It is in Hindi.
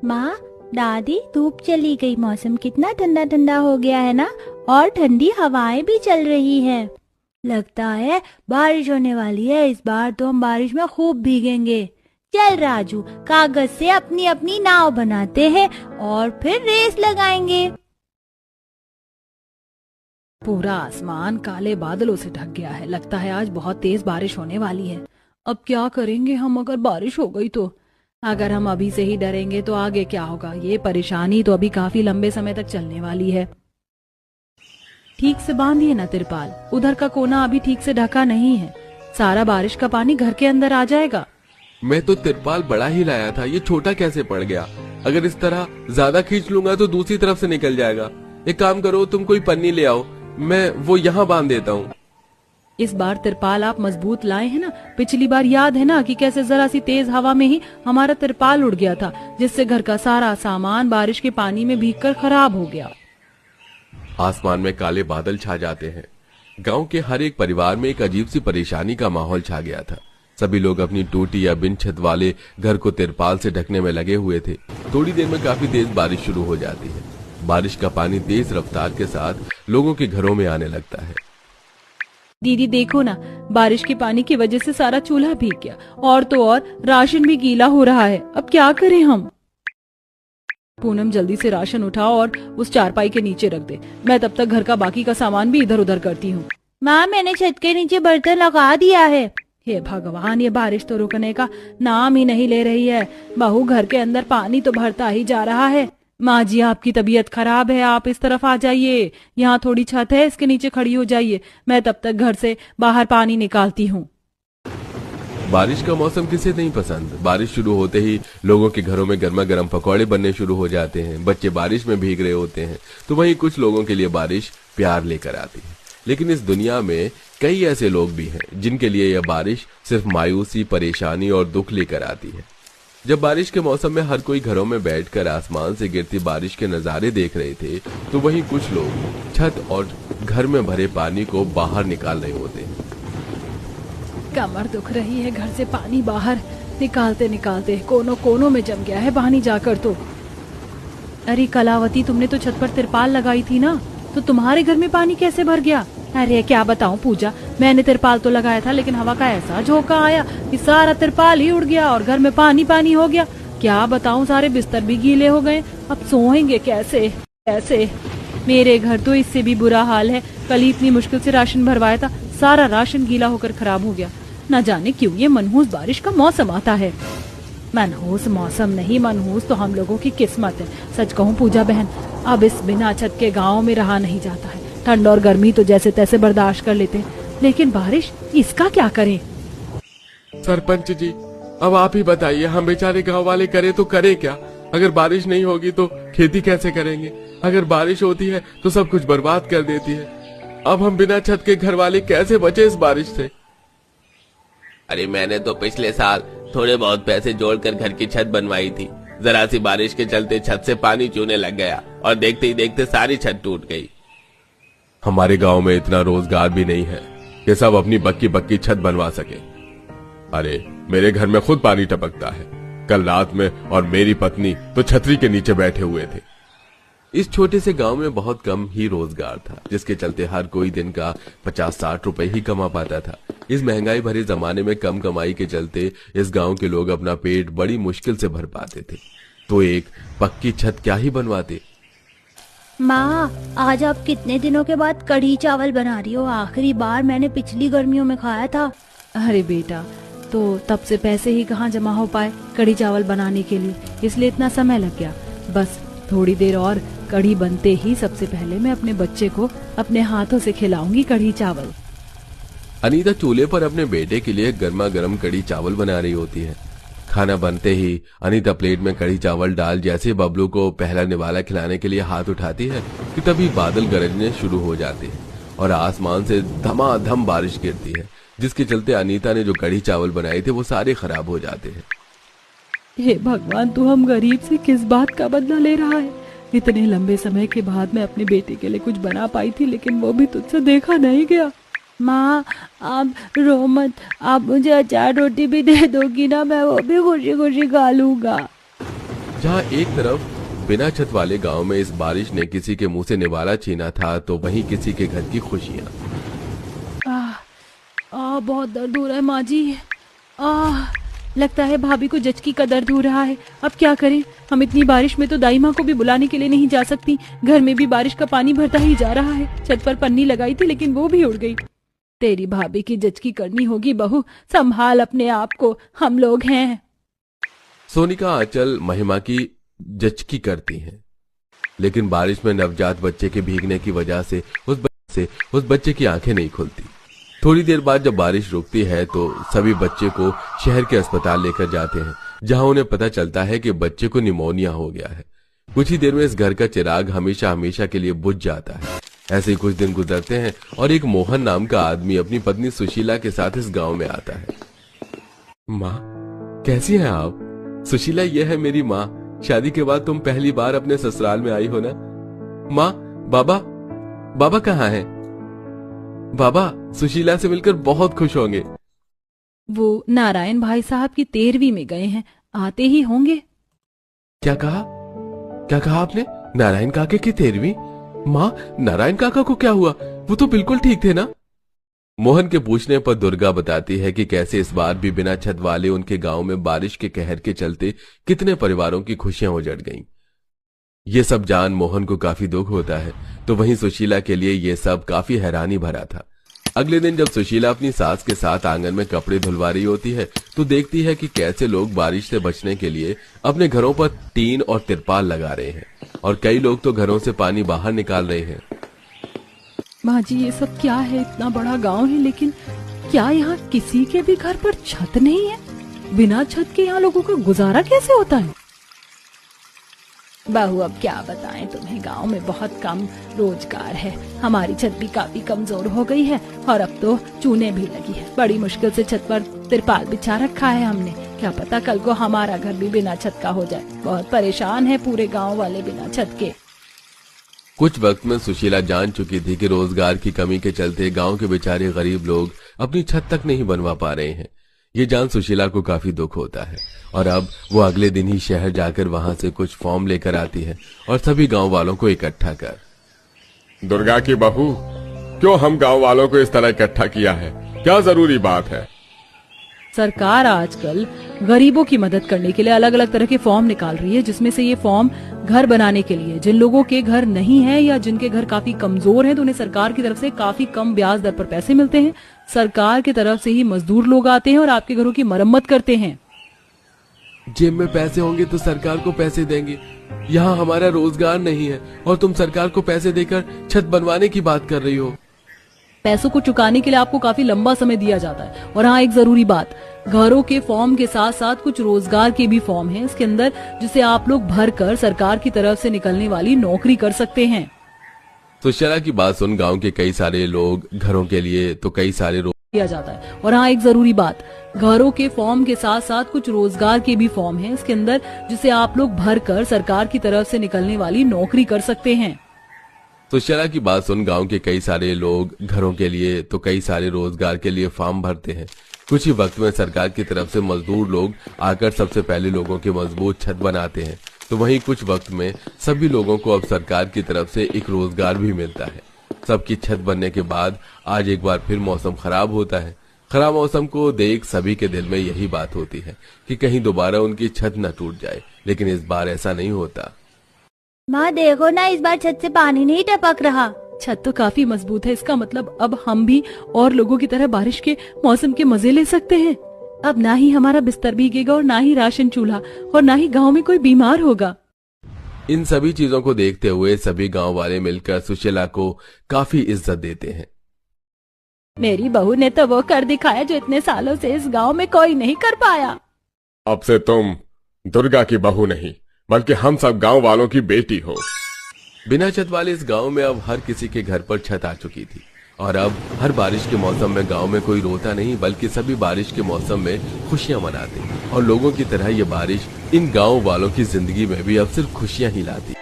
माँ, दादी, धूप चली गई, मौसम कितना ठंडा ठंडा हो गया है ना, और ठंडी हवाएं भी चल रही है। लगता है बारिश होने वाली है। इस बार तो हम बारिश में खूब भीगेंगे। चल राजू, कागज से अपनी अपनी नाव बनाते हैं और फिर रेस लगाएंगे। पूरा आसमान काले बादलों से ढक गया है। लगता है आज बहुत तेज बारिश होने वाली है। अब क्या करेंगे हम अगर बारिश हो गई तो? अगर हम अभी से ही डरेंगे तो आगे क्या होगा? ये परेशानी तो अभी काफी लंबे समय तक चलने वाली है। ठीक से बांधिए ना तिरपाल, उधर का कोना अभी ठीक से ढका नहीं है। सारा बारिश का पानी घर के अंदर आ जाएगा। मैं तो तिरपाल बड़ा ही लाया था, ये छोटा कैसे पड़ गया? अगर इस तरह ज्यादा खींच लूंगा तो दूसरी तरफ से निकल जाएगा। एक काम करो, तुम कोई पन्नी ले आओ, मैं वो यहाँ बांध देता हूँ। इस बार तिरपाल आप मजबूत लाए हैं ना? पिछली बार याद है ना कि कैसे जरा सी तेज हवा में ही हमारा तिरपाल उड़ गया था, जिससे घर का सारा सामान बारिश के पानी में भीगकर खराब हो गया। आसमान में काले बादल छा जाते हैं। गांव के हर एक परिवार में एक अजीब सी परेशानी का माहौल छा गया था। सभी लोग अपनी टूटी या बिन छत वाले घर को तिरपाल से ढकने में लगे हुए थे। थोड़ी देर में काफी तेज बारिश शुरू हो जाती है। बारिश का पानी तेज रफ्तार के साथ लोगों के घरों में आने लगता है। दीदी देखो ना, बारिश के पानी की वजह से सारा चूल्हा भीग गया, और तो और राशन भी गीला हो रहा है। अब क्या करें हम? पूनम जल्दी से राशन उठाओ और उस चारपाई के नीचे रख दे। मैं तब तक घर का बाकी का सामान भी इधर उधर करती हूँ। माँ, मैंने छत के नीचे बर्तन लगा दिया है। हे भगवान, ये बारिश तो रुकने का नाम ही नहीं ले रही है। बहू, घर के अंदर पानी तो भरता ही जा रहा है। माँ जी, आपकी तबीयत खराब है, आप इस तरफ आ जाइए। यहाँ थोड़ी छत है, इसके नीचे खड़ी हो जाइए। मैं तब तक घर से बाहर पानी निकालती हूँ। बारिश का मौसम किसे नहीं पसंद। बारिश शुरू होते ही लोगों के घरों में गर्मा गर्म पकौड़े बनने शुरू हो जाते हैं। बच्चे बारिश में भीग रहे होते हैं, तो वहीं कुछ लोगों के लिए बारिश प्यार लेकर आती है। लेकिन इस दुनिया में कई ऐसे लोग भी हैं जिनके लिए यह बारिश सिर्फ मायूसी, परेशानी और दुख लेकर आती है। जब बारिश के मौसम में हर कोई घरों में बैठकर आसमान से गिरती बारिश के नजारे देख रहे थे, तो वहीं कुछ लोग छत और घर में भरे पानी को बाहर निकाल रहे होते हैं। कमर दुख रही है, घर से पानी बाहर निकालते निकालते कोनों कोनों में जम गया है पानी जाकर तो। अरे कलावती, तुमने तो छत पर तिरपाल लगाई थी ना, तो तुम्हारे घर में पानी कैसे भर गया? अरे क्या बताऊं पूजा, मैंने तिरपाल तो लगाया था, लेकिन हवा का ऐसा झोंका आया कि सारा तिरपाल ही उड़ गया और घर में पानी पानी हो गया। क्या बताऊं, सारे बिस्तर भी गीले हो गए। अब सोएंगे कैसे कैसे? मेरे घर तो इससे भी बुरा हाल है। कल ही इतनी मुश्किल से राशन भरवाया था, सारा राशन गीला होकर खराब हो गया। न जाने क्यों ये मनहूस बारिश का मौसम आता है। मनहूस मौसम नहीं, मनहूस तो हम लोगों की किस्मत है। सच कहूँ पूजा बहन, अब इस बिना छत के गाँव में रहा नहीं जाता है। ठंड और गर्मी तो जैसे तैसे बर्दाश्त कर लेते हैं, लेकिन बारिश, इसका क्या करें? सरपंच जी, अब आप ही बताइए, हम बेचारे गांव वाले करे तो करे क्या? अगर बारिश नहीं होगी तो खेती कैसे करेंगे? अगर बारिश होती है तो सब कुछ बर्बाद कर देती है। अब हम बिना छत के घर वाले कैसे बचे इस बारिश से? अरे मैंने तो पिछले साल थोड़े बहुत पैसे जोड़कर घर की छत बनवाई थी। जरा सी बारिश के चलते छत से पानी चूने लग गया और देखते ही देखते सारी छत टूट गई। हमारे गांव में इतना रोजगार भी नहीं है कि सब अपनी पक्की पक्की छत बनवा सके। अरे मेरे घर में खुद पानी टपकता है। कल रात में और मेरी पत्नी तो छतरी के नीचे बैठे हुए थे। इस छोटे से गांव में बहुत कम ही रोजगार था, जिसके चलते हर कोई दिन का 50-60 रुपए ही कमा पाता था। इस महंगाई भरे जमाने में कम कमाई के चलते इस गांव के लोग अपना पेट बड़ी मुश्किल से भर पाते थे, तो एक पक्की छत क्या ही बनवाते। माँ, आज आप कितने दिनों के बाद कढ़ी चावल बना रही हो? आखिरी बार मैंने पिछली गर्मियों में खाया था। अरे बेटा, तो तब से पैसे ही कहाँ जमा हो पाए कढ़ी चावल बनाने के लिए, इसलिए इतना समय लग गया। बस थोड़ी देर और, कढ़ी बनते ही सबसे पहले मैं अपने बच्चे को अपने हाथों से खिलाऊंगी कढ़ी चावल। अनीता चूल्हे पर अपने बेटे के लिए गर्मा गर्म कढ़ी चावल बना रही होती है। खाना बनते ही अनीता प्लेट में कढ़ी चावल डाल जैसे बबलू को पहला निवाला खिलाने के लिए हाथ उठाती है कि तभी बादल गरजने शुरू हो जाते हैं और आसमान से धमाधम बारिश गिरती है, जिसके चलते अनीता ने जो कढ़ी चावल बनाए थे वो सारे खराब हो जाते हैं। हे भगवान, तू हम गरीब से किस बात का बदला ले रहा है? इतने लंबे समय के बाद मैं अपने बेटे के लिए कुछ बना पाई थी, लेकिन वो भी तुझसे देखा नहीं गया। माँ, आप रो मत, आप मुझे अचार रोटी भी दे दोगी ना? मैं वो भी खुशी खुशी खा लूंगा। जहाँ एक तरफ बिना छत वाले गांव में इस बारिश ने किसी के मुंह से निवाला छीना था, तो वहीं किसी के घर की खुशियां। बहुत दर्द हो रहा है माँ जी। लगता है भाभी को जचकी का दर्द हो रहा है। अब क्या करें? हम इतनी बारिश में तो दाई माँ को भी बुलाने के लिए नहीं जा सकती। घर में भी बारिश का पानी भरता ही जा रहा है। छत पर पन्नी लगाई थी लेकिन वो भी उड़ गई। तेरी भाभी की जचकी करनी होगी बहू, संभाल अपने आप को, हम लोग हैं। सोनिका आंचल महिमा की जचकी करती हैं, लेकिन बारिश में नवजात बच्चे के भीगने की वजह से उस बच्चे की आंखें नहीं खुलती। थोड़ी देर बाद जब बारिश रुकती है तो सभी बच्चे को शहर के अस्पताल लेकर जाते हैं, जहां उन्हें पता चलता है कि बच्चे को निमोनिया हो गया है। कुछ ही देर में इस घर का चिराग हमेशा हमेशा के लिए बुझ जाता है। ऐसे ही कुछ दिन गुजरते हैं और एक मोहन नाम का आदमी अपनी पत्नी सुशीला के साथ इस गांव में आता है। माँ, कैसी हैं आप? सुशीला, यह है मेरी माँ। शादी के बाद तुम पहली बार अपने ससुराल में आई हो ना? माँ, बाबा कहाँ हैं? बाबा सुशीला से मिलकर बहुत खुश होंगे। वो नारायण भाई साहब की 13वीं में गए हैं, आते ही होंगे। क्या कहा आपने? नारायण काके की 13वीं? माँ, नारायण काका को क्या हुआ? वो तो बिल्कुल ठीक थे ना? मोहन के पूछने पर दुर्गा बताती है कि कैसे इस बार भी बिना छत वाले उनके गांव में बारिश के कहर के चलते कितने परिवारों की खुशियां उजड़ गईं। ये सब जान मोहन को काफी दुख होता है, तो वहीं सुशीला के लिए ये सब काफी हैरानी भरा था। अगले दिन जब सुशीला अपनी सास के साथ आंगन में कपड़े धुलवा रही होती है तो देखती है कि कैसे लोग बारिश से बचने के लिए अपने घरों पर टीन और तिरपाल लगा रहे हैं और कई लोग तो घरों से पानी बाहर निकाल रहे हैं। माँ जी, ये सब क्या है? इतना बड़ा गांव है लेकिन क्या यहाँ किसी के भी घर पर छत नहीं है? बिना छत के यहाँ लोगों का गुजारा कैसे होता है? बहू, अब क्या बताएं तुम्हें, गांव में बहुत कम रोजगार है। हमारी छत भी काफी कमजोर हो गई है और अब तो चूने भी लगी है। बड़ी मुश्किल से छत पर तिरपाल बिछा रखा है हमने। क्या पता कल को हमारा घर भी बिना छत का हो जाए। बहुत परेशान है पूरे गांव वाले बिना छत के। कुछ वक्त में सुशीला जान चुकी थी कि रोजगार की कमी के चलते गांव के बेचारे गरीब लोग अपनी छत तक नहीं बनवा पा रहे हैं। ये जान सुशीला को काफी दुख होता है और अब वो अगले दिन ही शहर जाकर वहां से कुछ फॉर्म लेकर आती है और सभी गांव वालों को इकट्ठा कर। दुर्गा की बहू, क्यों हम गांव वालों को इस तरह इकट्ठा किया है? क्या जरूरी बात है? सरकार आजकल गरीबों की मदद करने के लिए अलग अलग तरह के फॉर्म निकाल रही है, जिसमें से ये फॉर्म घर बनाने के लिए, जिन लोगों के घर नहीं है या जिनके घर काफी कमजोर हैं तो उन्हें सरकार की तरफ से काफी कम ब्याज दर पर पैसे मिलते हैं। सरकार की तरफ से ही मजदूर लोग आते हैं और आपके घरों की मरम्मत करते हैं। जेब में पैसे होंगे तो सरकार को पैसे देंगे। यहाँ हमारा रोजगार नहीं है और तुम सरकार को पैसे देकर छत बनवाने की बात कर रही हो। पैसों को चुकाने के लिए आपको काफी लंबा समय दिया जाता है। और हाँ, एक जरूरी बात, घरों के फॉर्म के साथ साथ कुछ रोजगार के भी फॉर्म हैं इसके अंदर, जिसे आप लोग भरकर सरकार की तरफ से निकलने वाली नौकरी कर सकते हैं। सुशीला की बात सुन गांव के कई सारे लोग घरों के लिए तो कई सारे दिया जाता है। और हाँ, एक जरूरी बात, घरों के फॉर्म के साथ साथ कुछ रोजगार के भी फॉर्म हैं इसके अंदर, जिसे आप लोग भरकर सरकार की तरफ से निकलने वाली नौकरी कर सकते हैं। सुशीला की बात सुन गांव के कई सारे लोग घरों के लिए तो कई सारे रोजगार के लिए फॉर्म भरते हैं। कुछ ही वक्त में सरकार की तरफ से मजदूर लोग आकर सबसे पहले लोगों की मजबूत छत बनाते हैं, तो वहीं कुछ वक्त में सभी लोगों को अब सरकार की तरफ से एक रोजगार भी मिलता है। सबकी छत बनने के बाद आज एक बार फिर मौसम खराब होता है। खराब मौसम को देख सभी के दिल में यही बात होती है कि कहीं दोबारा उनकी छत न टूट जाए, लेकिन इस बार ऐसा नहीं होता। माँ देखो ना, इस बार छत से पानी नहीं टपक रहा। छत तो काफी मजबूत है, इसका मतलब अब हम भी और लोगों की तरह बारिश के मौसम के मजे ले सकते हैं। अब ना ही हमारा बिस्तर भीगेगा और ना ही राशन चूल्हा और ना ही गांव में कोई बीमार होगा। इन सभी चीजों को देखते हुए सभी गांव वाले मिलकर सुशीला को काफी इज्जत देते हैं। मेरी बहू ने तो वो कर दिखाया जो इतने सालों से इस गांव में कोई नहीं कर पाया। अब से तुम दुर्गा की बहू नहीं बल्कि हम सब गांव वालों की बेटी हो। बिना छत वाले इस गांव में अब हर किसी के घर पर छत आ चुकी थी और अब हर बारिश के मौसम में गांव में कोई रोता नहीं, बल्कि सभी बारिश के मौसम में खुशियां मनाते हैं। और लोगों की तरह ये बारिश इन गांव वालों की जिंदगी में भी अब सिर्फ खुशियां ही लाती है।